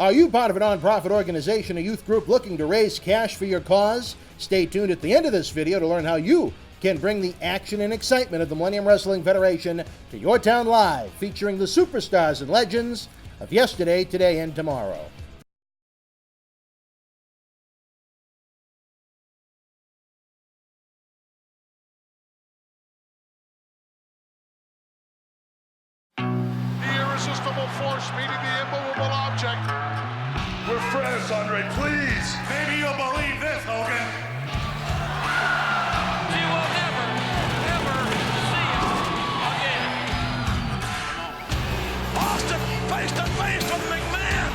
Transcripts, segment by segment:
Are you part of a nonprofit organization, a youth group looking to raise cash for your cause? Stay tuned at the end of this video to learn how you can bring the action and excitement of the Millennium Wrestling Federation to your town live, featuring the superstars and legends of yesterday, today, and tomorrow. Irresistible force meeting the immovable object. We're friends, Andre, please. Maybe you'll believe this, Hogan. You will never, ever see it again. Austin face to face with McMahon.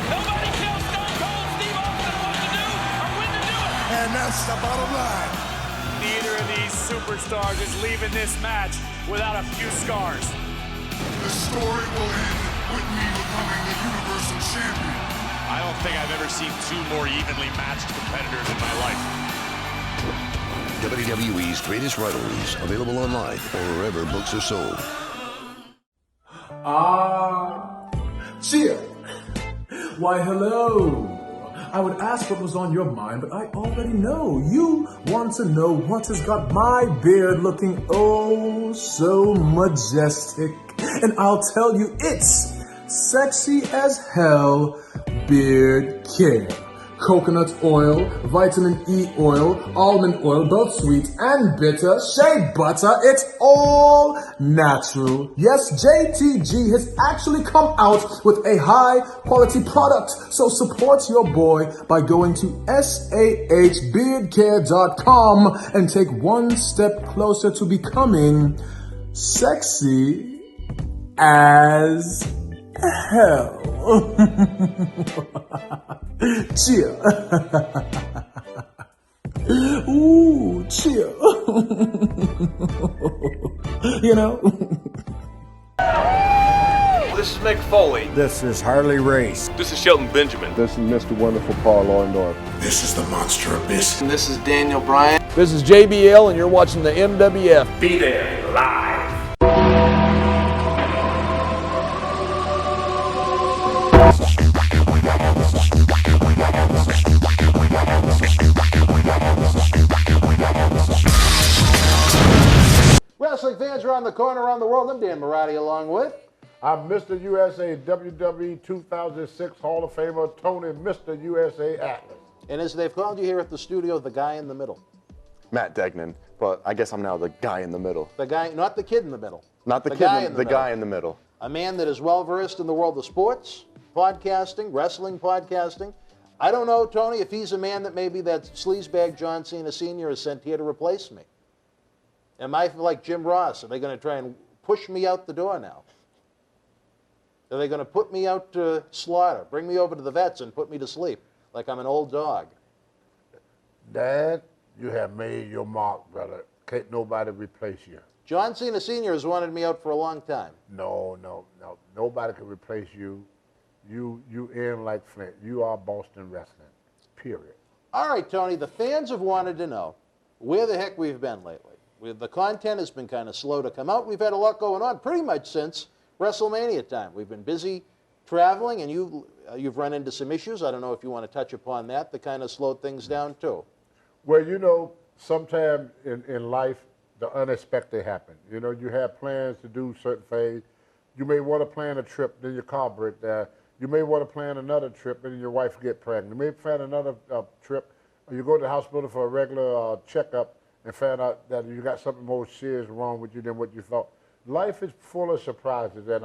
Nobody tells Stone Cold Steve Austin what to do or when to do it. And that's the bottom line. Neither of these superstars is leaving this match without a few scars. The story will end with me becoming the Universal Champion. I don't think I've ever seen two more evenly matched competitors in my life. WWE's Greatest Rivalries, available online or wherever books are sold. Cheer! Why, hello! I would ask what was on your mind, but I already know. You want to know what has got my beard looking oh so majestic. And I'll tell you, it's sexy as hell beard care. Coconut oil, vitamin E oil, almond oil, both sweet and bitter, shea butter, it's all natural. Yes, JTG has actually come out with a high quality product. So support your boy by going to sahbeardcare.com and take one step closer to becoming sexy as hell. Cheer. Ooh, cheer. You know? This is Mick Foley. This is Harley Race. This is Shelton Benjamin. This is Mr. Wonderful Paul Orndorff. This is the Monster Abyss. And this is Daniel Bryan. This is JBL, and you're watching the MWF. Be there live. Wrestling fans around the corner, around the world, I'm Dan Marotti along with... I'm Mr. USA WWE 2006 Hall of Famer, Tony Mr. USA Atlas. And as they've called you here at the studio, the guy in the middle. Matt Degnan, but I guess I'm now the guy in the middle. The guy, not the kid in the middle. Not the kid, the guy in the middle. A man that is well-versed in the world of sports, podcasting, wrestling podcasting. I don't know, Tony, if he's a man that maybe that sleazebag John Cena Sr. is sent here to replace me. Am I like Jim Ross? Are they going to try and push me out the door now? Are they going to put me out to slaughter, bring me over to the vets and put me to sleep like I'm an old dog? Dad, you have made your mark, brother. Can't nobody replace you. John Cena Sr. has wanted me out for a long time. No. Nobody can replace you. You in like Flint. You are Boston wrestling, period. All right, Tony, the fans have wanted to know where the heck we've been lately. The content has been kind of slow to come out. We've had a lot going on pretty much since WrestleMania time. We've been busy traveling, and you've run into some issues. I don't know if you want to touch upon that kind of slowed things down, too. Well, you know, sometimes in life, the unexpected happens. You know, you have plans to do certain things. You may want to plan a trip, then your car breaks down. You may want to plan another trip, and then your wife get pregnant. You may plan another trip, or you go to the hospital for a regular checkup and find out that you got something more serious wrong with you than what you thought. Life is full of surprises, and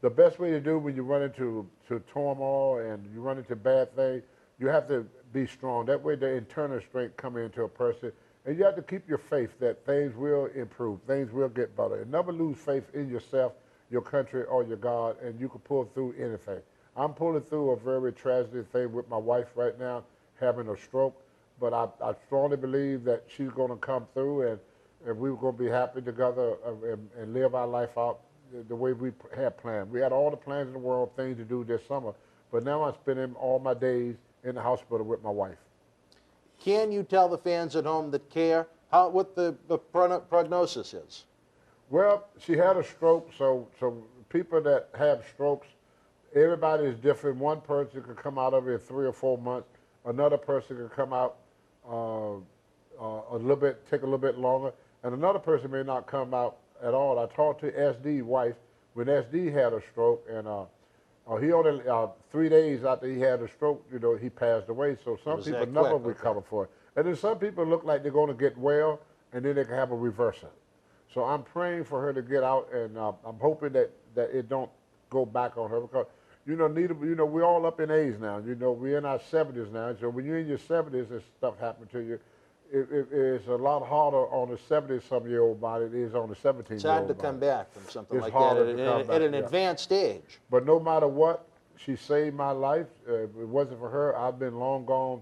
the best way to do when you run into turmoil and you run into bad things, you have to be strong. That way the internal strength comes into a person, and you have to keep your faith that things will improve, things will get better. And never lose faith in yourself, your country, or your God, and you can pull through anything. I'm pulling through a very tragic thing with my wife right now, having a stroke. But I strongly believe that she's going to come through, and we're going to be happy together and live our life out the way we had planned. We had all the plans in the world, things to do this summer, but now I'm spending all my days in the hospital with my wife. Can you tell the fans at home that care what the prognosis is? Well, she had a stroke, so people that have strokes, Everybody is different. One person could come out of it in 3 or 4 months. Another person could come out take a little bit longer, and another person may not come out at all. I talked to SD's wife when SD had a stroke, and he only 3 days after he had a stroke, he passed away. So some people never recover for it, and then some people look like they're going to get well, and then they can have a reversal. So I'm praying for her to get out, and I'm hoping that it don't go back on her because. We're all up in age now. We're in our 70s now. So when you're in your 70s and stuff happens to you, it's a lot harder on a 70-some-year-old body than it is on a 17-year-old body. It's hard to come back from something like that at an advanced age. But no matter what, she saved my life. If it wasn't for her, I'd been long gone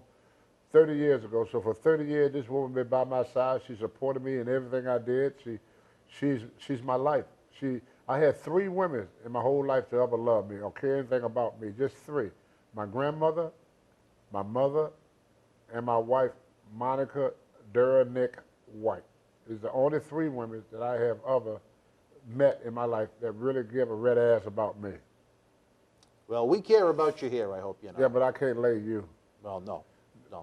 30 years ago. So for 30 years, this woman been by my side. She supported me in everything I did. She's my life. I had 3 women in my whole life to ever love me or care anything about me, just 3. My grandmother, my mother, and my wife, Monica Nick White. Is the only 3 women that I have ever met in my life that really give a red ass about me. Well, we care about you here, I hope you know. Yeah, but I can't lay you. Well, no.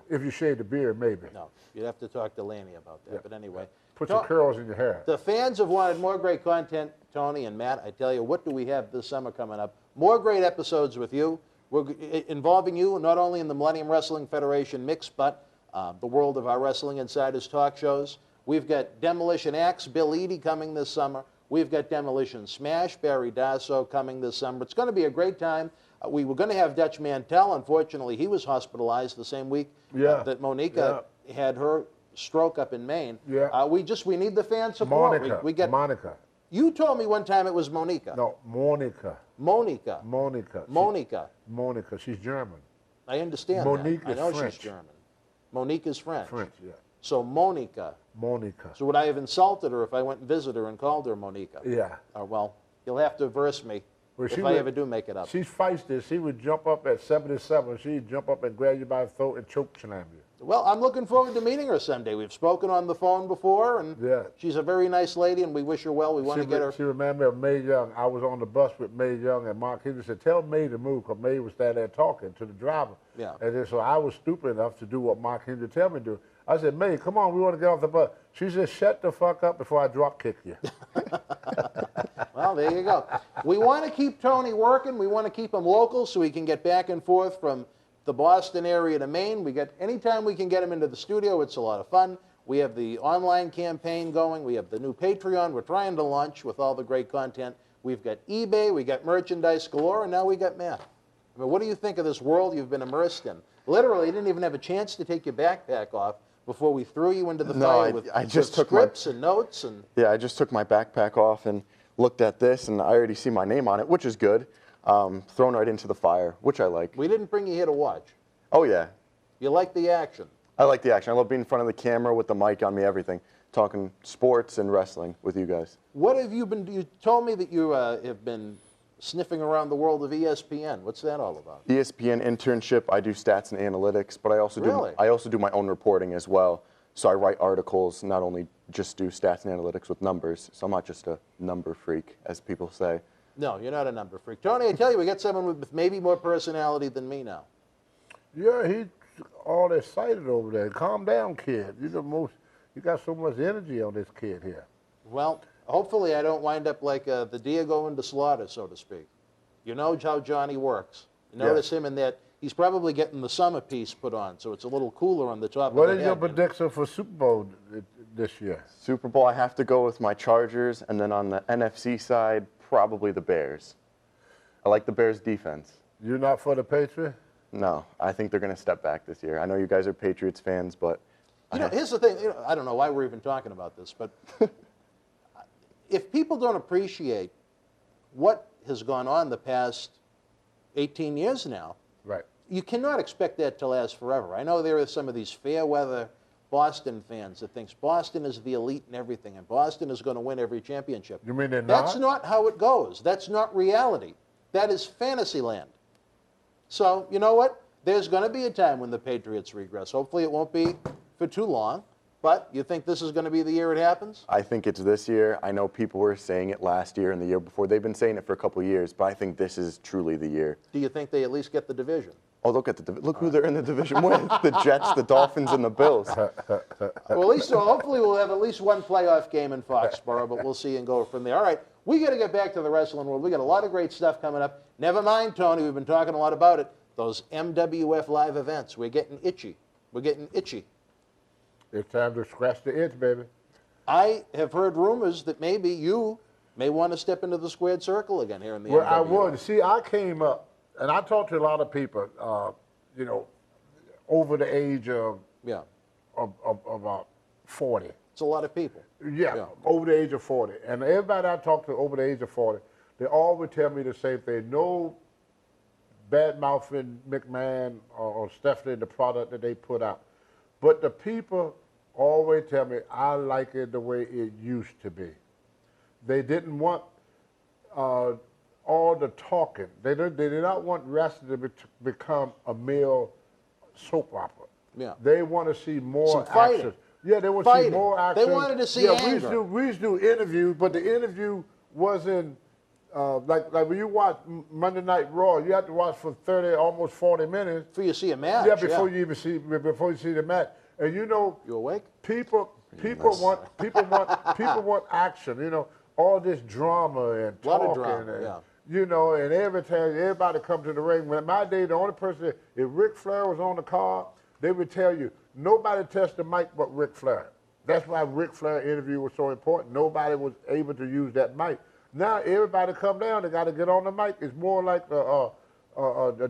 If you shave the beard, maybe. No, you'd have to talk to Laney about that. Yeah. But anyway. Put some curls in your hair. The fans have wanted more great content, Tony and Matt. I tell you, what do we have this summer coming up? More great episodes with you. We're involving you not only in the Millennium Wrestling Federation mix, but the world of our Wrestling Insiders talk shows. We've got Demolition Axe, Bill Eadie coming this summer. We've got Demolition Smash, Barry Dasso coming this summer. It's going to be a great time. We were going to have Dutch Mantell. Unfortunately, he was hospitalized the same week that Monica had her stroke up in Maine. Yeah. We need the fan support. Monica. You told me one time it was Monica. No, Monica. Monica. She's German. I understand Monique that. I know French. she's German. Monique is French. French, yeah. So Monica. So would I have insulted her if I went and visited her and called her Monica? Yeah. Well, you'll have to verse me if I ever do make it up. She's feisty. She would jump up at 77. She'd jump up and grab you by the throat and choke slam you. Well, I'm looking forward to meeting her someday. We've spoken on the phone before, and she's a very nice lady, and we wish her well. We want to get her. She reminded me of Mae Young. I was on the bus with Mae Young, and Mark Henry said, tell Mae to move, because Mae was standing there talking to the driver. Yeah. And then so I was stupid enough to do what Mark Henry tell me to do. I said, Mae, come on, we want to get off the bus. She said, shut the fuck up before I drop kick you. Well, there you go. We want to keep Tony working. We want to keep him local so he can get back and forth from the Boston area to Maine. Anytime we can get him into the studio, it's a lot of fun. We have the online campaign going. We have the new Patreon we're trying to launch with all the great content. We've got eBay, we got merchandise galore, and now we got Matt. I mean, what do you think of this world you've been immersed in? Literally, you didn't even have a chance to take your backpack off before we threw you into the fire with scripts and notes. Yeah, I just took my backpack off and looked at this, and I already see my name on it, which is good. Thrown right into the fire, which I like. We didn't bring you here to watch. Oh, yeah. You like the action. I like the action. I love being in front of the camera with the mic on me, everything. Talking sports and wrestling with you guys. What have you been, you told me that you have been sniffing around the world of ESPN. What's that all about? ESPN internship, I do stats and analytics, but I also do my own reporting as well. So I write articles, not only just do stats and analytics with numbers. So I'm not just a number freak, as people say. No, you're not a number freak. Tony, I tell you, we got someone with maybe more personality than me now. Yeah, he's all excited over there. Calm down, kid. You got so much energy on this kid here. Well, hopefully I don't wind up like the deer going to slaughter, so to speak. You know how Johnny works. You notice him in that he's probably getting the summer piece put on, so it's a little cooler on the top of the head. What is your prediction for Super Bowl this year? Super Bowl, I have to go with my Chargers, and then on the NFC side, probably the Bears. I like the Bears' defense. You're not for the Patriots? No, I think they're going to step back this year. I know you guys are Patriots fans, but... here's the thing. I don't know why we're even talking about this, but if people don't appreciate what has gone on the past 18 years now, right, you cannot expect that to last forever. I know there are some of these fair-weather Boston fans that thinks Boston is the elite and everything, and Boston is going to win every championship. You mean they're not? That's not how it goes. That's not reality. That is fantasy land. So, you know what? There's going to be a time when the Patriots regress. Hopefully it won't be for too long. But you think this is going to be the year it happens? I think it's this year. I know people were saying it last year and the year before. They've been saying it for a couple of years, but I think this is truly the year. Do you think they at least get the division? Oh, look who they're in the division with: the Jets, the Dolphins, and the Bills. Well, at least hopefully we'll have at least one playoff game in Foxborough, but we'll see and go from there. All right, we got to get back to the wrestling world. We got a lot of great stuff coming up. Never mind, Tony. We've been talking a lot about it. Those MWF live events. We're getting itchy. We're getting itchy. It's time to scratch the itch, baby. I have heard rumors that maybe you may want to step into the squared circle again here in the Well, MWF. I would. See, I came up, and I talked to a lot of people, over the age of 40. It's a lot of people. Yeah, over the age of 40. And everybody I talked to over the age of 40, they all would tell me the same thing. No bad-mouthing McMahon or Stephanie, the product that they put out. But the people always tell me, I like it the way it used to be. They didn't want all the talking. They did not want wrestling to become a male soap opera. Yeah. They want to see more fighting. action. Yeah, they want to see more action. They wanted to see anger. We used to do interviews, but the interview wasn't like when you watch Monday Night Raw, you have to watch for 30, almost 40 minutes before you see a match. Yeah, before you see the match. And you awake? People want action. All this drama and talking. A lot of drama, and every time everybody come to the ring. When in my day, the only person, if Ric Flair was on the card, they would tell you nobody touched the mic but Ric Flair. That's why Ric Flair interview was so important. Nobody was able to use that mic. Now everybody come down, they got to get on the mic. It's more like the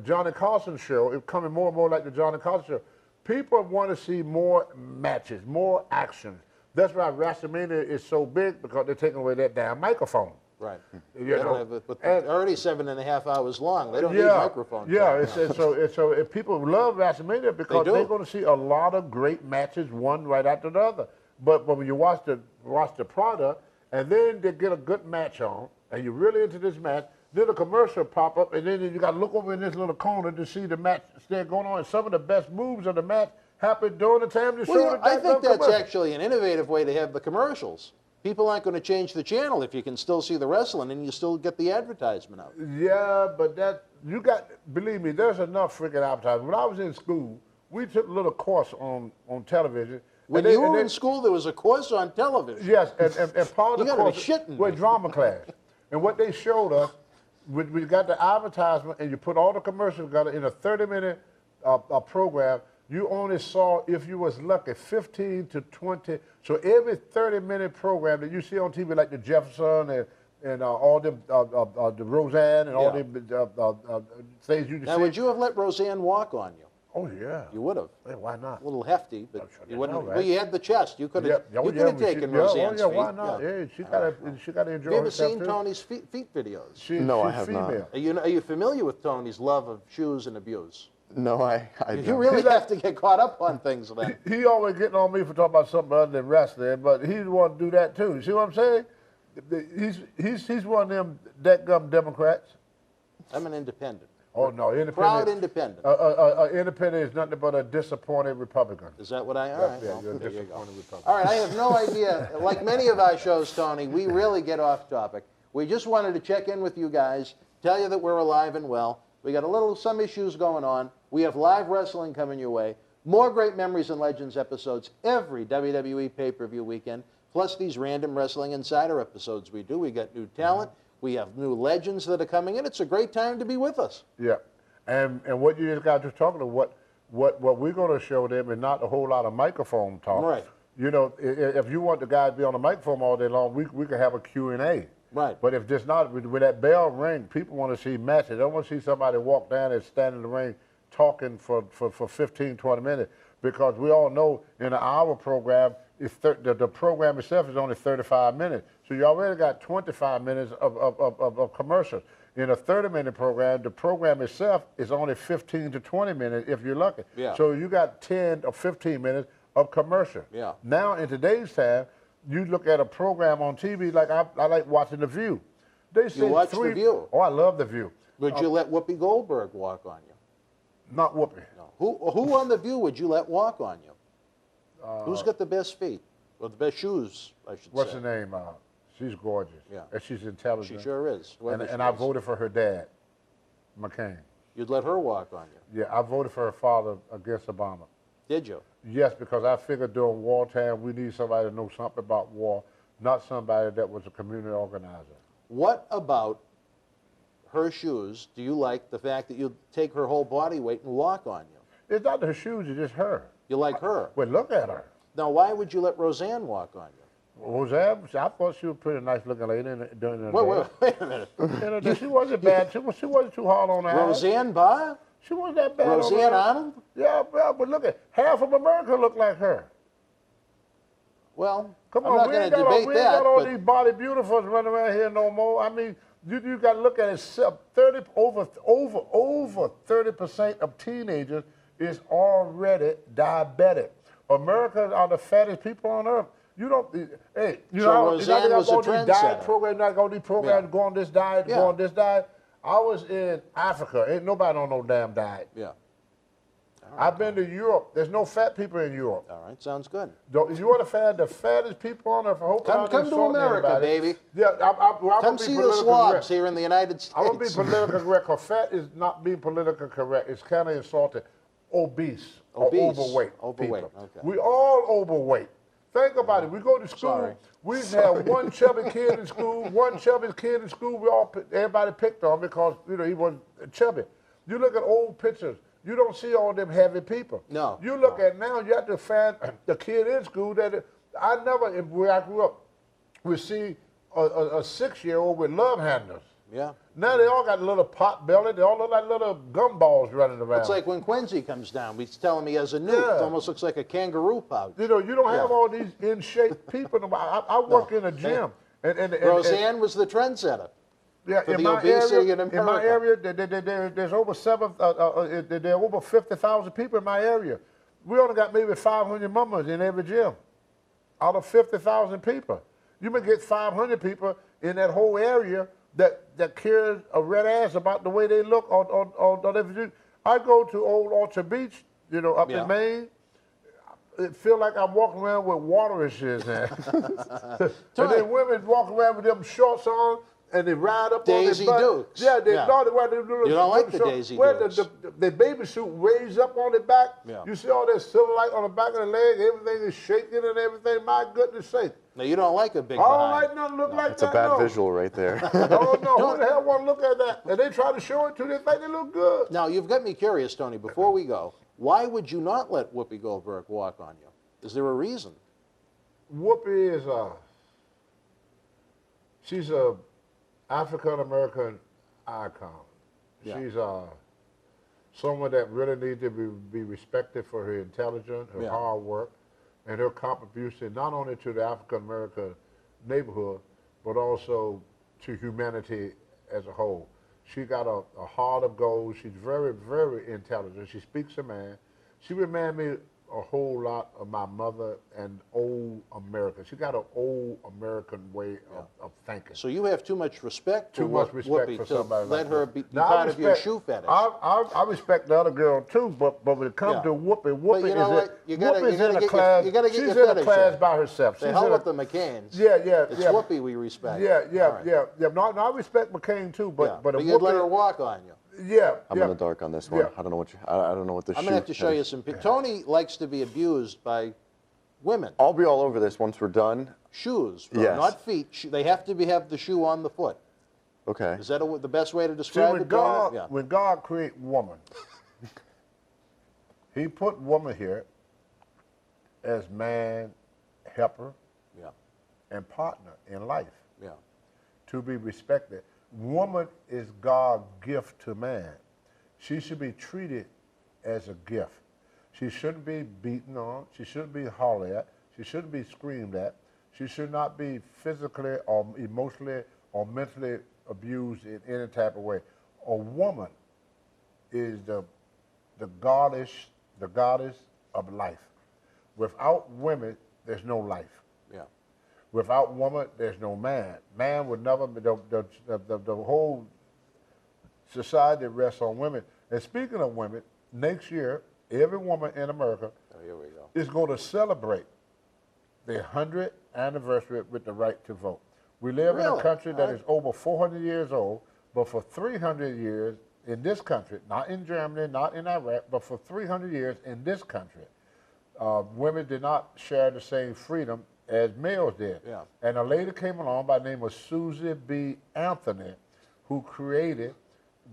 Johnny Carson show. It's coming more and more like the Johnny Carson show. People want to see more matches, more action. That's why WrestleMania is so big, because they're taking away that damn microphone. Right. They're already 7.5 hours long. They don't need microphones. Yeah. So if people love WrestleMania because they're going to see a lot of great matches, one right after the other. But when you watch the product, and then they get a good match on, and you're really into this match, then a commercial pop up, and then you got to look over in this little corner to see the match still going on. And some of the best moves of the match happen during the time the show. I think that's actually an innovative way to have the commercials. People aren't going to change the channel if you can still see the wrestling and you still get the advertisement out. Yeah, but believe me, there's enough freaking advertising. When I was in school, we took a little course on television. When you were in school, there was a course on television. Yes, and part of the course was drama class. And what they showed us, we got the advertisement, and you put all the commercials together in a 30-minute program. You only saw, if you was lucky, 15 to 20. So every 30-minute program that you see on TV, like the Jefferson and all them, the Roseanne and all them things you see. Now, would you have let Roseanne walk on you? Oh, yeah. You would have. Hey, why not? A little hefty, but you wouldn't. Right? Well, you had the chest. You could have taken Roseanne's feet. Why not? Yeah, she got to enjoy herself. Have you ever seen Tony's feet videos? No, I have not. Are you familiar with Tony's love of shoes and abuse? No, I don't. You really have to get caught up on things then. He always getting on me for talking about something other than wrestling, but he want to do that too. You see what I'm saying? He's one of them that Democrats. I'm an independent. Oh no, independent. Proud independent. Independent is nothing but a disappointed Republican. Is that what I? All right. Yeah, you're a disappointed Republican. All right, I have no idea. Like many of our shows, Tony, we really get off topic. We just wanted to check in with you guys, tell you that we're alive and well. We got some issues going on. We have live wrestling coming your way. More great Memories and Legends episodes every WWE pay-per-view weekend, plus these random Wrestling Insider episodes we do. We got new talent. We have new legends that are coming in. It's a great time to be with us. Yeah, and what you just got to talking to what we're going to show them is not a whole lot of microphone talk. Right. If you want the guy to be on the microphone all day long, we could have a Q&A. Right. But if there's not, with that bell ring, people want to see matches. They don't want to see somebody walk down and stand in the ring talking for 15, 20 minutes, because we all know in an hour program, the program itself is only 35 minutes. So you already got 25 minutes of commercials. In a 30-minute program, the program itself is only 15 to 20 minutes if you're lucky. Yeah. So you got 10 or 15 minutes of commercial. Yeah. Now, in today's time, you look at a program on TV, like I like watching The View. They say you watch The View? Oh, I love The View. Would you let Whoopi Goldberg walk on you? Not Whoopi. No. Who on The View would you let walk on you? Who's got the best feet? Well, the best shoes, I should What's say. her name? She's gorgeous. Yeah. And she's intelligent. She sure is. And I voted for her dad, McCain. You'd let her walk on you? Yeah, I voted for her father against Obama. Did you? Yes, because I figured during wartime we need somebody to know something about war, not somebody that was a community organizer. What about her shoes? Do you like the fact that you take her whole body weight and walk on you? It's not her shoes, it's just her. You like her? Well, look at her. Now, why would you let Roseanne walk on you? Roseanne, I thought she was a pretty nice looking lady during the Wait a minute. She wasn't bad. She wasn't too hard on her. Roseanne Barr? She wasn't that bad. Roseanne Arnold? Yeah, but look at half of America look like her. Well, come I'm on, not going to debate we that. ain't got all these body beautifuls running around here no more. I mean, you got to look at it. Over 30% of teenagers is already diabetic. Americans are the fattest people on earth. You don't. Hey, you know, Roseanne was a trendsetter. Diet programs, not go these programs, go on this diet, go on this diet. I was in Africa. Ain't nobody on no damn diet. Yeah. I've been to Europe. There's no fat people in Europe. All right, sounds good. If you want to find the fattest people on earth, I hope come to America, baby. Yeah, come see the slobs here in the United States. I want to be politically correct, because fat is not being politically correct. It's kind of insulting. Obese. Or overweight. People. Okay. We all overweight. Think about it. We go to school. Sorry. We used to have one chubby kid in school. One chubby kid in school. Everybody picked on him because he was chubby. You look at old pictures. You don't see all them heavy people. No. You look at now. You have to find the kid in school that where I grew up, we see a 6-year-old with love handlers. Yeah. Now they all got a little pot belly. They all look like little gumballs running around. It's like when Quincy comes down. He's telling me as a newt. It almost looks like a kangaroo pouch. You don't have all these in shape people. I work in a gym. And Roseanne was the trendsetter. Yeah, for the obesity in America. In my area, there's over there are over 50,000 people in my area. We only got maybe 500 mamas in every gym, out of 50,000 people. You may get 500 people in that whole area that cares a red ass about the way they look on every. I go to Old Orchard Beach, up in Maine. It feel like I'm walking around with water issues there. And then women walk around with them shorts on. And they ride up Daisy on their butt. Dukes. Yeah, You don't like the Daisy Dukes. The baby suit raised up on their back. Yeah. You see all that cellulite on the back of the leg. Everything is shaking and everything. My goodness sake. Now, you don't like a big I don't behind. like nothing look like It's that. a bad visual right there. Oh, no. Who the hell want to look at that? And they try to show it to you. They think they look good. Now, you've got me curious, Tony. Before we go, why would you not let Whoopi Goldberg walk on you? Is there a reason? Whoopi is she's a African-American icon. Yeah. She's someone that really needs to be respected for her intelligence, her hard work, and her contribution not only to the African-American neighborhood, but also to humanity as a whole. She got a heart of gold. She's very, very intelligent. She speaks a man. She reminds me a whole lot of my mother and old America. She got an old American way of thinking. So you have too much respect for Whoopi for somebody let like her that. be part of your shoe fetish. I respect the other girl too, but when it comes to Whoopi is in a class. She's in a class by herself. The hell with the McCains. Yeah. It's Whoopi we respect. Yeah. No, I respect McCain too, but you'd let her walk on you. Yeah, I'm in the dark on this one. Yeah. I don't know what I don't know what the. I'm gonna have to show you some. Tony likes to be abused by women. I'll be all over this once we're done. Shoes, yes. not feet. They have to have the shoe on the foot. Okay. Is that the best way to describe it? When God created woman, He put woman here as man, helper, and partner in life. Yeah. To be respected. Woman is God's gift to man. She should be treated as a gift. She shouldn't be beaten on. She shouldn't be hollered at. She shouldn't be screamed at. She should not be physically or emotionally or mentally abused in any type of way. A woman is the goddess of life. Without women, there's no life. Yeah. Without woman, there's no man. Man would never be, the whole society rests on women. And speaking of women, next year, every woman in America here we go. is going to celebrate the 100th anniversary with the right to vote. We live in a country that is over 400 years old, but for 300 years in this country, not in Germany, not in Iraq, but for 300 years in this country, women did not share the same freedom as males did. Yeah. And a lady came along by the name of Susie B. Anthony, who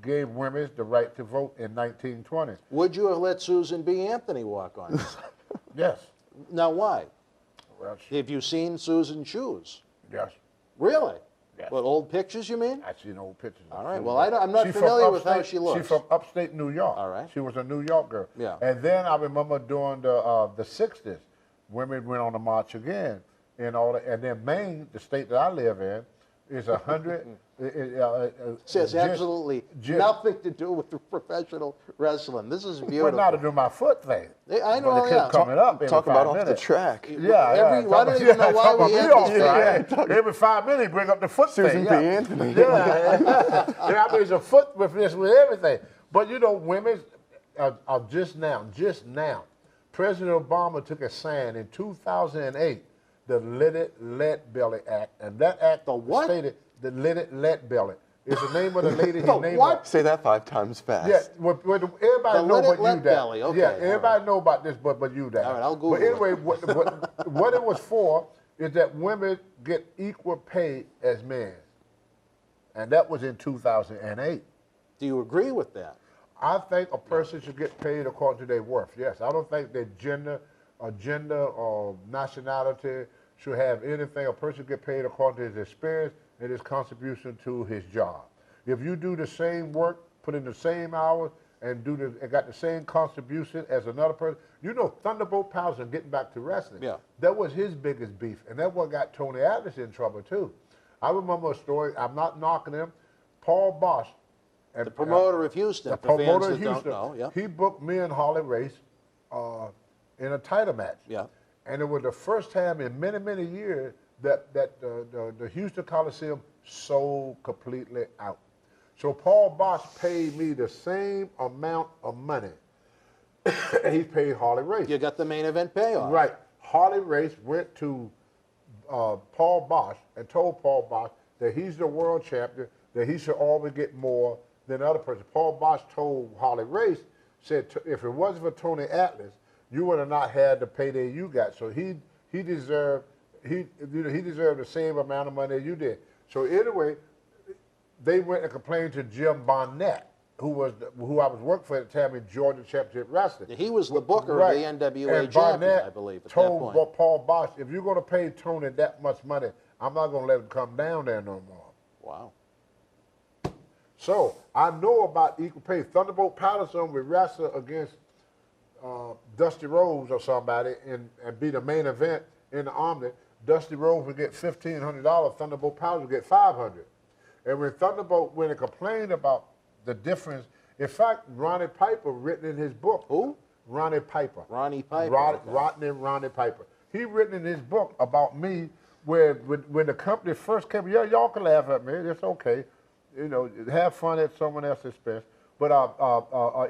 gave women the right to vote in 1920. Would you have let Susan B. Anthony walk on? Yes. Now, why? Well, Have you seen Susan's shoes? Yes. Really? Yes. What, old pictures, you mean? I've seen old pictures. All right. Well, I'm not familiar with how she looks. She's from upstate New York. All right. She was a New York girl. Yeah. And then I remember during the 60s, women went on the march again. And then Maine, the state that I live in, is 100. It has absolutely nothing to do with the professional wrestling. This is beautiful. But not to do my foot thing. I know, but they kept coming up every Talk about 5 minutes. off the track. Yeah, I don't even know why we had this. Every 5 minutes, bring up the foot Susan thing. B. Anthony. Yeah, I mean, it's a foot with this, with everything. But you know, women are just now, President Obama took a sign in 2008, the Let Let Belly Act, and that act stated the Let It Let Belly. It's the name of the lady. His name. What? Say that 5 times fast. Yeah, everybody know but you that. Belly. Okay, yeah, everybody know about this, but you that. All right, I'll Google But anyway, what it was for is that women get equal pay as men, and that was in 2008. Do you agree with that? I think a person should get paid according to their worth. Yes, I don't think that gender or nationality should have anything. A person should get paid according to his experience and his contribution to his job. If you do the same work, put in the same hours, and got the same contribution as another person, you know, Thunderbolt Powers, getting back to wrestling, that was his biggest beef, and that what got Tony Atlas in trouble too. I remember a story. I'm not knocking him. Paul Bosch, the promoter of Houston. The promoter of Houston. He booked me and Harley Race in a title match. Yeah. And it was the first time in many, many years that the Houston Coliseum sold completely out. So Paul Bosch paid me the same amount of money he paid Harley Race. You got the main event payoff. Right. Harley Race went to Paul Bosch and told Paul Bosch that he's the world champion, that he should always get more than the other person. Paul Bosch told Harley Race, said, if it wasn't for Tony Atlas, you would have not had the payday you got. So he deserved the same amount of money you did. So anyway, they went and complained to Jim Barnett, who I was working for at the time in Georgia Championship Wrestling. He was the booker of the NWA champion, I believe, at that point. Told Paul Bosch, if you're going to pay Tony that much money, I'm not going to let him come down there no more. Wow. So I know about equal pay. Thunderbolt Patterson would wrestle against Dusty Rhodes or somebody and be the main event in the Omni. Dusty Rhodes would get $1,500. Thunderbolt Patterson would get $500. And when Thunderbolt went and complained about the difference, in fact, Ronnie Piper written in his book. Who? Ronnie Piper. Ronnie Piper. Ronnie Piper. He written in his book about me where when the company first came, y'all can laugh at me, it's okay. You know, have fun at someone else's expense. But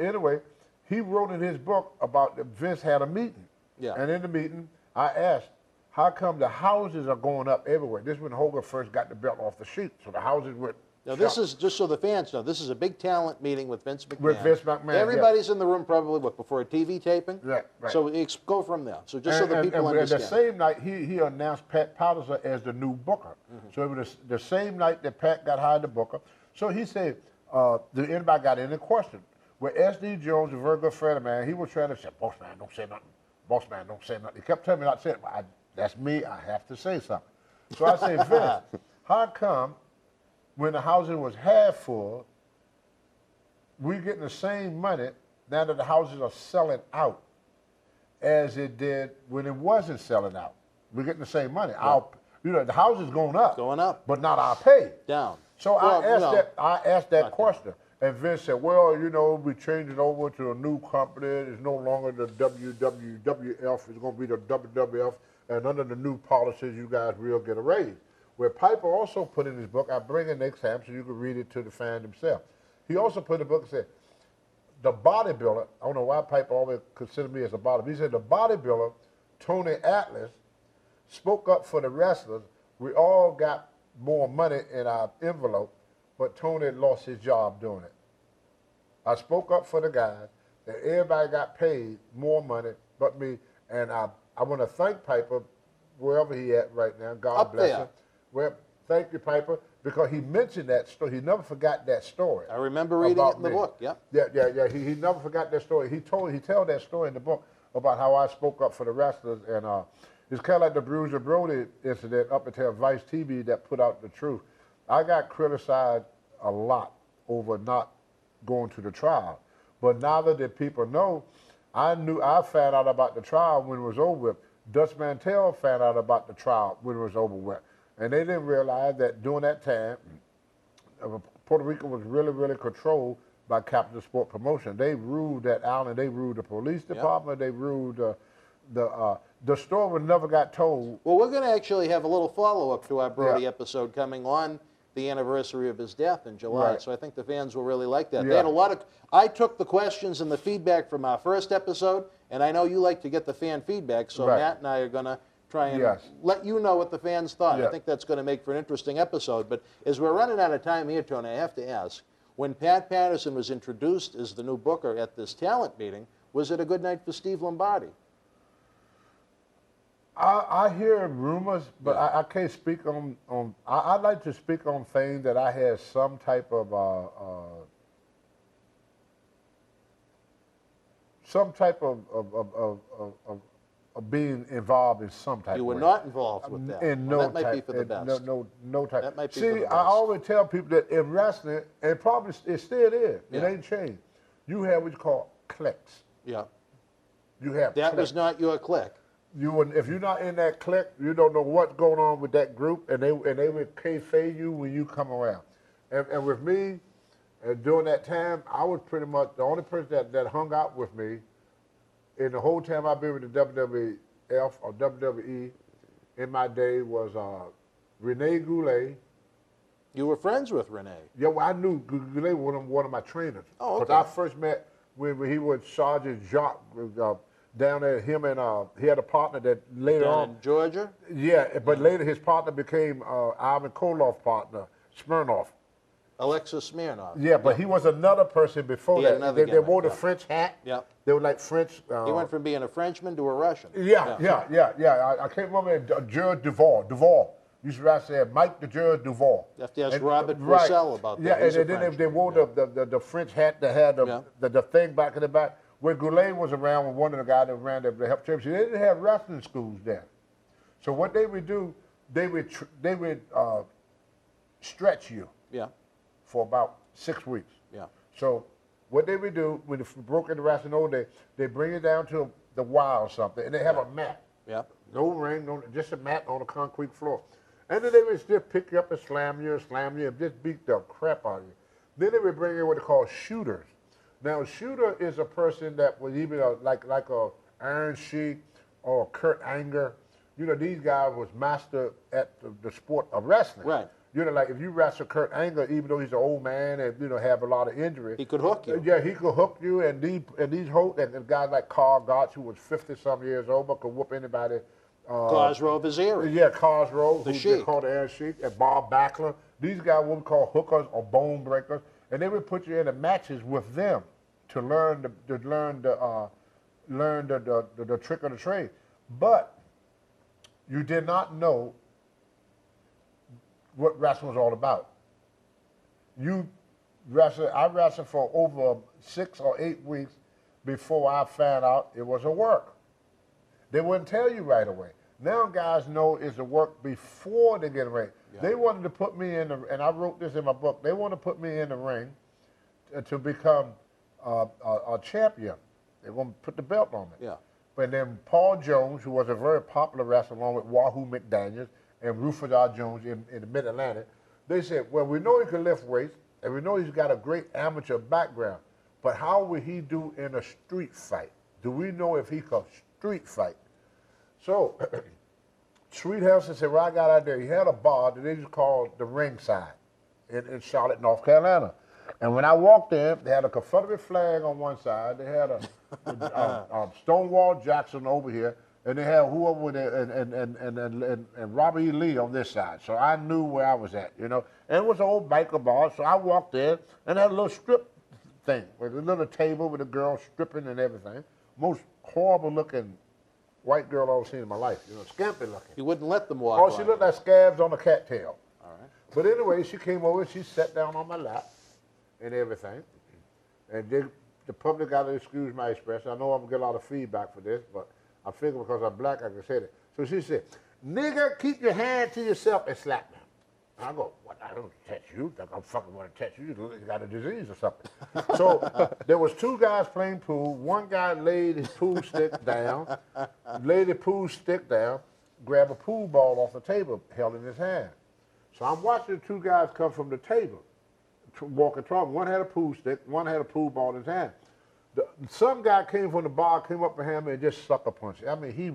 anyway, he wrote in his book about Vince had a meeting. Yeah. And in the meeting, I asked, how come the houses are going up everywhere? This is when Hogan first got the belt off the sheet. So the houses went. Now, this is, just so the fans know, this is a big talent meeting with Vince McMahon. With Vince McMahon, Everybody's in the room probably, before a TV taping? Right. So go from there. So just so the people understand. The same night, he announced Pat Patterson as the new booker. So it was the same night that Pat got hired to booker. So he said, did anybody got any question? Well, S.D. Jones, a very good friend of mine, he was trying to say, boss man, don't say nothing. Boss man, don't say nothing. He kept telling me not to say it. Well, that's me. I have to say something. So I said, Vince, how come when the housing was half full, we getting the same money now that the houses are selling out as it did when it wasn't selling out? We're getting the same money. Yeah. The house is going up. Going up. But not our pay. Down. So I asked that question. And Vince said, well, we changed it over to a new company. It's no longer the WWF. It's going to be the WWF. And under the new policies, you guys will get a raise. Where Piper also put in his book, I bring it next time so you can read it to the fan himself. He also put in the book and said, the bodybuilder, I don't know why Piper always considered me as a bodybuilder. He said the bodybuilder, Tony Atlas, spoke up for the wrestlers. We all got more money in our envelope, but Tony lost his job doing it. I spoke up for the guys, and everybody got paid more money but me. And I want to thank Piper, wherever he at right now. God bless him. Well, thank you, Piper, because he mentioned that story. He never forgot that story. I remember reading it in the book. Yep. Yeah. He never forgot that story. He told that story in the book about how I spoke up for the wrestlers, and it's kind of like the Bruiser Brody incident up until Vice TV that put out the truth. I got criticized a lot over not going to the trial, but now that people know, I found out about the trial when it was over with. Dutch Mantell found out about the trial when it was over with. And they didn't realize that during that time, Puerto Rico was really, really controlled by Capital Sport Promotion. They ruled that island. They ruled the police department. Yep. They ruled the story never got told. Well, we're going to actually have a little follow-up to our Brody episode coming on the anniversary of his death in July. Right. So I think the fans will really like that. Yeah. They had a lot of. I took the questions and the feedback from our first episode, and I know you like to get the fan feedback. So Matt and I are going to try and let you know what the fans thought. I think that's going to make for an interesting episode. But as we're running out of time here, Tony, I have to ask, when Pat Patterson was introduced as the new booker at this talent meeting, was it a good night for Steve Lombardi? I hear rumors, but I can't speak on I'd like to speak on things that I had some type of being involved in some type of way. You were not involved with that. That might be for the best. No type. That might be for the best. I always tell people that in wrestling, and probably it still is, it ain't changed. You have what you call cliques. Yeah. You have that cliques. Was not your clique. If you're not in that clique, you don't know what's going on with that group, and they would kayfabe you when you come around. And with me, during that time, I was pretty much the only person that hung out with me in the whole time I've been with the WWF or WWE in my day was Rene Goulet. You were friends with Rene? Yeah, well, I knew Goulet was one of my trainers. Oh, okay. Because I first met when he was Sergeant Jacques. Down there, him and he had a partner that later on in Georgia. Yeah, but later his partner became Ivan Koloff's partner, Smirnoff. Alexis Smirnoff. Yeah, but he was another person before that. They wore the French hat. Yeah. They were like French. He went from being a Frenchman to a Russian. Yeah. I can't remember Gerard Duval. Used to say Mike the Gerard Duval. You have to ask Robert Purcell about that. Yeah, and then they wore the French hat that had the thing back in the back. Where Goulet was around with one of the guys that ran the help championship, they didn't have wrestling schools there. So what they would do, they would stretch you for about 6 weeks. Yeah. So what they would do when they broke into wrestling old day, they bring you down to the Y or something, and they have a mat. Yeah. No ring, just a mat on a concrete floor. And then they would just pick you up and slam you, and just beat the crap out of you. Then they would bring in what they call shooters. Now, a shooter is a person that was even like a Iron Sheik or Kurt Angle. You know, these guys was master at the sport of wrestling. Right. You know, like if you wrestle Kurt Angle, even though he's an old man and have a lot of injuries, he could hook you. Yeah, he could hook you, and guys like Carl Gotch, who was 50-some years old, but could whoop anybody. Cosgrove Vaziri. Yeah, Cosgrove, who called the Iron Sheik, and Bob Backlund. These guys what we call hookers or bone breakers, and they would put you in the matches with them to learn the trick of the trade. But you did not know what wrestling was all about. I wrestled for over 6 or 8 weeks before I found out it was a work. They wouldn't tell you right away. Now guys know it's a work before they get in the ring. Yeah. They wanted to put me in and I wrote this in my book, they want to put me in the ring to become a champion. They're going to put the belt on me. Yeah. But then Paul Jones, who was a very popular wrestler along with Wahoo McDaniels and Rufus R. Jones in the Mid-Atlantic, they said, well, we know he can lift weights, and we know he's got a great amateur background, but how would he do in a street fight? Do we know if he could street fight? So, Sweet Helson said, well, I got out there. He had a bar that they just called the Ringside in Charlotte, North Carolina. And when I walked in, they had a Confederate flag on one side. They had a Stonewall Jackson over here, and they had whoever and Robert E. Lee on this side. So I knew where I was at, you know. And it was an old biker bar, so I walked in and had a little strip thing with a little table with a girl stripping and everything. Most horrible looking white girl I've ever seen in my life, you know, skimpy looking. You wouldn't let them walk. Oh, she looked like scabs on a cattail. All right. But anyway, she came over and she sat down on my lap and everything. And the public got to excuse my expression. I know I'm going to get a lot of feedback for this, but I figure because I'm black, I can say that. So she said, "Nigga, keep your hand to yourself," and slapped me. I go, "What? I don't touch you. Like I'm fucking want to touch you. You got a disease or something." So there was two guys playing pool. One guy laid his pool stick down, grabbed a pool ball off the table, held in his hand. So I'm watching the two guys come from the table, walking toward me. One had a pool stick, one had a pool ball in his hand. Some guy came from the bar, came up behind me and just sucker punched me. I mean, he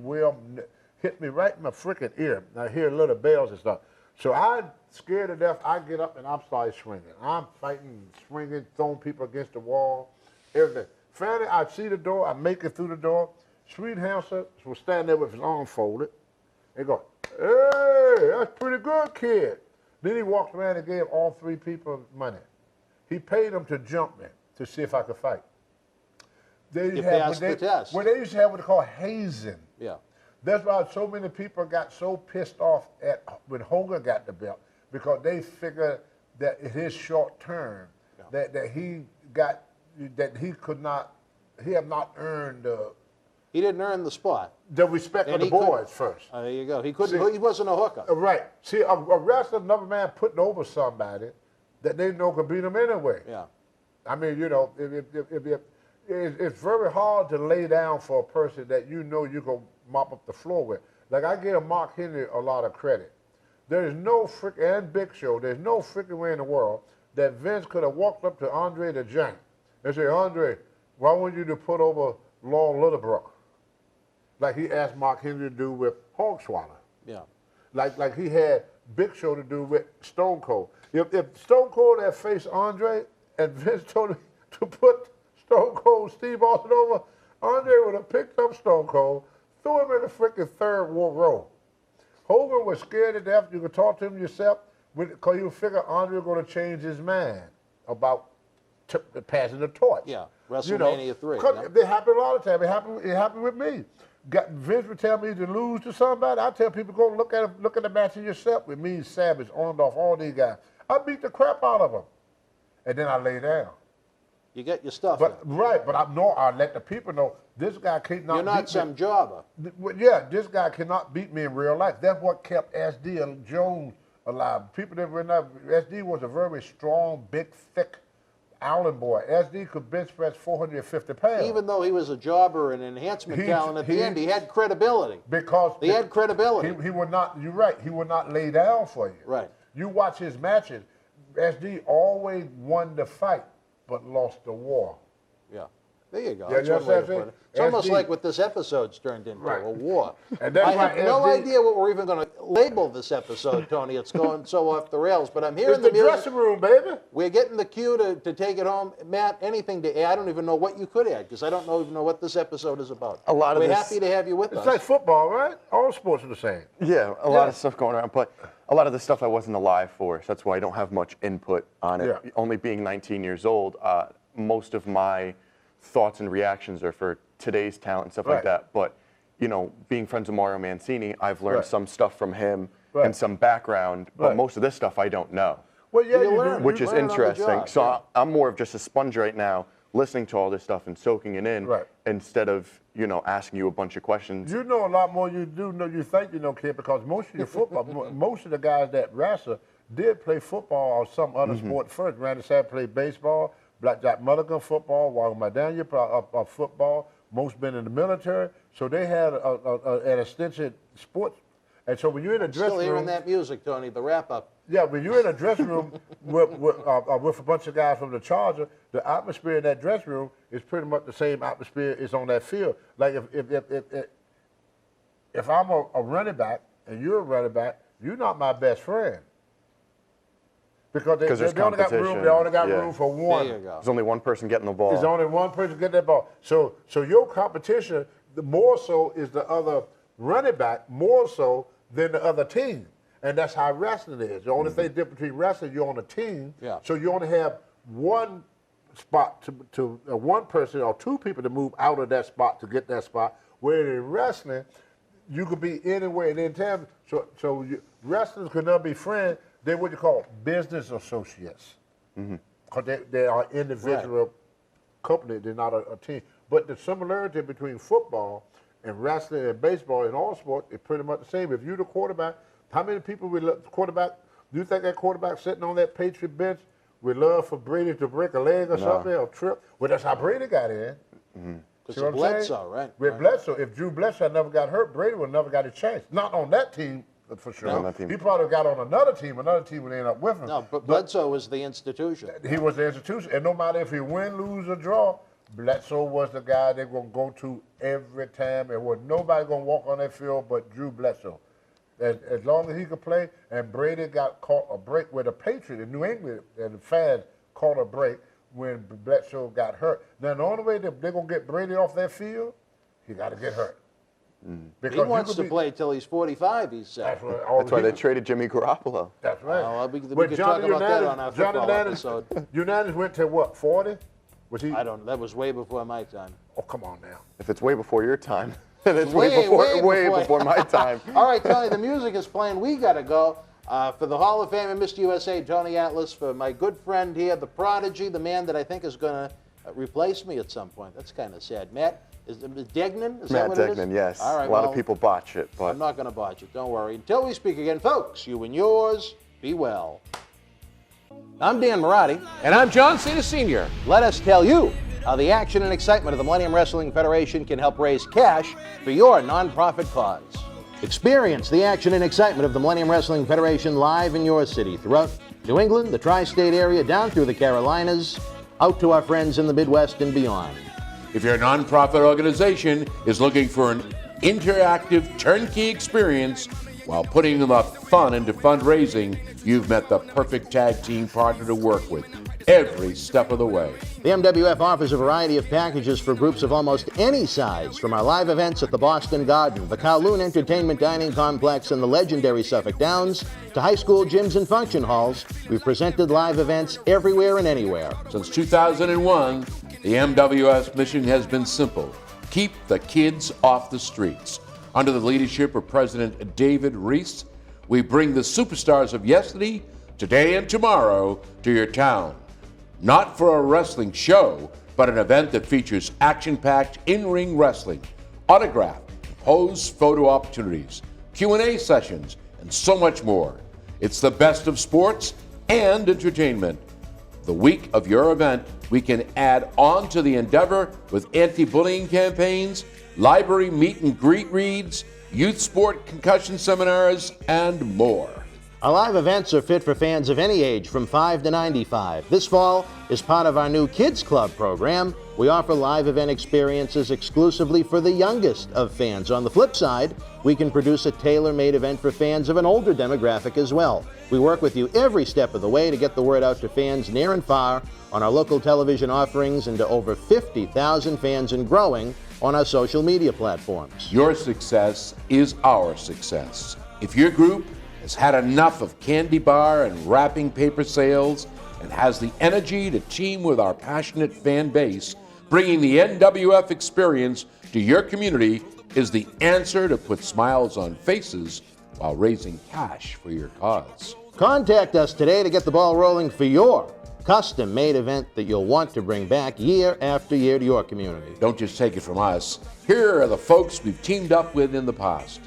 hit me right in my freaking ear. I hear little bells and stuff. So I, scared to death, I get up and I'm starting swinging. I'm fighting, swinging, throwing people against the wall, everything. Finally, I see the door, I make it through the door. Sweet Hamster was standing there with his arms folded. He go, "Hey, that's pretty good, kid." Then he walked around and gave all three people money. He paid them to jump me to see if I could fight. You passed the test. Well, they used to have what they call hazing. Yeah. That's why so many people got so pissed off when Hogan got the belt, because they figured that in his short term, that he had not earned he didn't earn the spot. The respect of the boys first. There you go. He couldn't. He wasn't a hooker. Right. See, a wrestler, another man putting over somebody that they know could beat them anyway. Yeah. I mean, you know, it's very hard to lay down for a person that you know you can mop up the floor with. Like, I give Mark Henry a lot of credit. There's no freaking, and Big Show, there's no freaking way in the world that Vince could have walked up to Andre the Giant and say, "Andre, why want you to put over Law Littlebrook?" Like he asked Mark Henry to do with Hornswoggle. Yeah. Like he had Big Show to do with Stone Cold. If Stone Cold had faced Andre and Vince told him to put Stone Cold Steve Austin over, Andre would have picked up Stone Cold, threw him in the freaking third row. Hogan was scared to death. You could talk to him yourself because you figure Andre was going to change his mind about passing the torch. Yeah, WrestleMania 3. Yeah. It happened a lot of times. It happened with me. Vince would tell me to lose to somebody. I tell people, go look at the match yourself with me, Savage, Orndorff, all these guys. I beat the crap out of them. And then I lay down. You get your stuff. Right, but I let the people know this guy can't not. You're not some jobber. Yeah, this guy cannot beat me in real life. That's what kept SD and Jones alive. People that were not, SD was a very strong, big, thick Island boy. SD could bench press 450 pounds. Even though he was a jobber and enhancement talent at the end, he had credibility. Because he had credibility. He would not. You're right. He would not lay down for you. Right. You watch his matches. SD always won the fight, but lost the war. Yeah. There you go. Yeah, That's one way to put it. It's almost like what this episode's turned into, a war. And that's I have no idea what we're even going to label this episode, Tony. It's going so off the rails. But I'm hearing the music. Dressing room, baby. We're getting the cue to take it home. Matt, anything to add? I don't even know what you could add because I don't even know what this episode is about. We're happy to have you with us. It's like football, right? All sports are the same. Yeah, a lot of stuff going around. But a lot of the stuff I wasn't alive for, so that's why I don't have much input on it. Yeah. Only being 19 years old, most of my thoughts and reactions are for today's talent and stuff like that. But, you know, being friends with Mario Mancini, I've learned some stuff from him and some background, but most of this stuff I don't know. Well, yeah, which is interesting. So I'm more of just a sponge right now, listening to all this stuff and soaking it in instead of, you know, asking you a bunch of questions. You know a lot more you do know you think you know, kid, because most of your football, most of the guys that wrestle did play football or some other sport first. Randy Savage played baseball. Black Jack Mulligan football, Walter McDaniel football, most been in the military, so they had an extensive sports. And so when you're in a dressing room, still hearing that music, Tony, the wrap up. Yeah, when you're in a dressing room with a bunch of guys from the Charger, the atmosphere in that dressing room is pretty much the same atmosphere is on that field. Like if I'm a running back and you're a running back, you're not my best friend. Because there's they only got room. They only got room for one. There you go. There's only one person getting the ball. There's only one person getting that ball. So your competition, the more so is the other running back, more so than the other team. And that's how wrestling is. The only thing different between wrestling, you're on a team. Yeah. So you only have one spot to one person or two people to move out of that spot to get that spot. Where in wrestling, you could be anywhere. And then wrestlers could not be friends. They're what you call business associates. Because they are individual companies. They're not a team. But the similarity between football and wrestling and baseball and all sports is pretty much the same. If you're the quarterback, how many people would love the quarterback? Do you think that quarterback sitting on that Patriot bench would love for Brady to break a leg or something or trip? Well, that's how Brady got in. Because of Bledsoe, right? With Bledsoe, if Drew Bledsoe had never got hurt, Brady would never got a chance. Not on that team, for sure. No, he probably got on another team would end up with him. No, but Bledsoe was the institution. He was the institution. And no matter if he win, lose, or draw, Bledsoe was the guy they're going to go to every time. And was nobody going to walk on that field but Drew Bledsoe. As long as he could play, and Brady got caught a break with a Patriot in New England, and the fans caught a break when Bledsoe got hurt. Now, the only way they're going to get Brady off that field, he got to get hurt. Because he wants to play till he's 45, he said. That's why they traded Jimmy Garoppolo. That's right. Well, we could talk about that on our football episode. Unitas went to what, 40? Was he? I don't know. That was way before my time. Oh, come on now. If it's way before your time, then it's way before my time. All right, Tony, the music is playing. We got to go. For the Hall of Famer, Mr. USA, Tony Atlas, for my good friend here, the prodigy, the man that I think is going to replace me at some point. That's kind of sad. Matt, is Degnan? Is that what it is? Yes. All right, a lot of people botch it, but I'm not going to botch it. Don't worry. Until we speak again, folks, you and yours, be well. I'm Dan Marotti. And I'm John Cena Sr. Let us tell you how the action and excitement of the Millennium Wrestling Federation can help raise cash for your nonprofit cause. Experience the action and excitement of the Millennium Wrestling Federation live in your city, throughout New England, the tri-state area, down through the Carolinas, out to our friends in the Midwest and beyond. If your nonprofit organization is looking for an interactive, turnkey experience while putting enough fun into fundraising, you've met the perfect tag team partner to work with every step of the way. The MWF offers a variety of packages for groups of almost any size, from our live events at the Boston Garden, the Kowloon Entertainment Dining Complex, and the legendary Suffolk Downs, to high school gyms and function halls. We've presented live events everywhere and anywhere. Since 2001, the MWF's mission has been simple: keep the kids off the streets. Under the leadership of President David Reese, we bring the superstars of yesterday, today, and tomorrow to your town. Not for a wrestling show, but an event that features action-packed in-ring wrestling, autograph, pose photo opportunities, Q&A sessions, and so much more. It's the best of sports and entertainment. The week of your event, we can add on to the endeavor with anti-bullying campaigns, library meet and greet reads, youth sport concussion seminars, and more. Our live events are fit for fans of any age from 5 to 95. This fall is part of our new Kids Club program. We offer live event experiences exclusively for the youngest of fans. On the flip side, we can produce a tailor-made event for fans of an older demographic as well. We work with you every step of the way to get the word out to fans near and far on our local television offerings and to over 50,000 fans and growing on our social media platforms. Your success is our success. If your group has had enough of candy bar and wrapping paper sales and has the energy to team with our passionate fan base, bringing the NWF experience to your community is the answer to put smiles on faces while raising cash for your cause. Contact us today to get the ball rolling for your custom-made event that you'll want to bring back year after year to your community. Don't just take it from us. Here are the folks we've teamed up with in the past.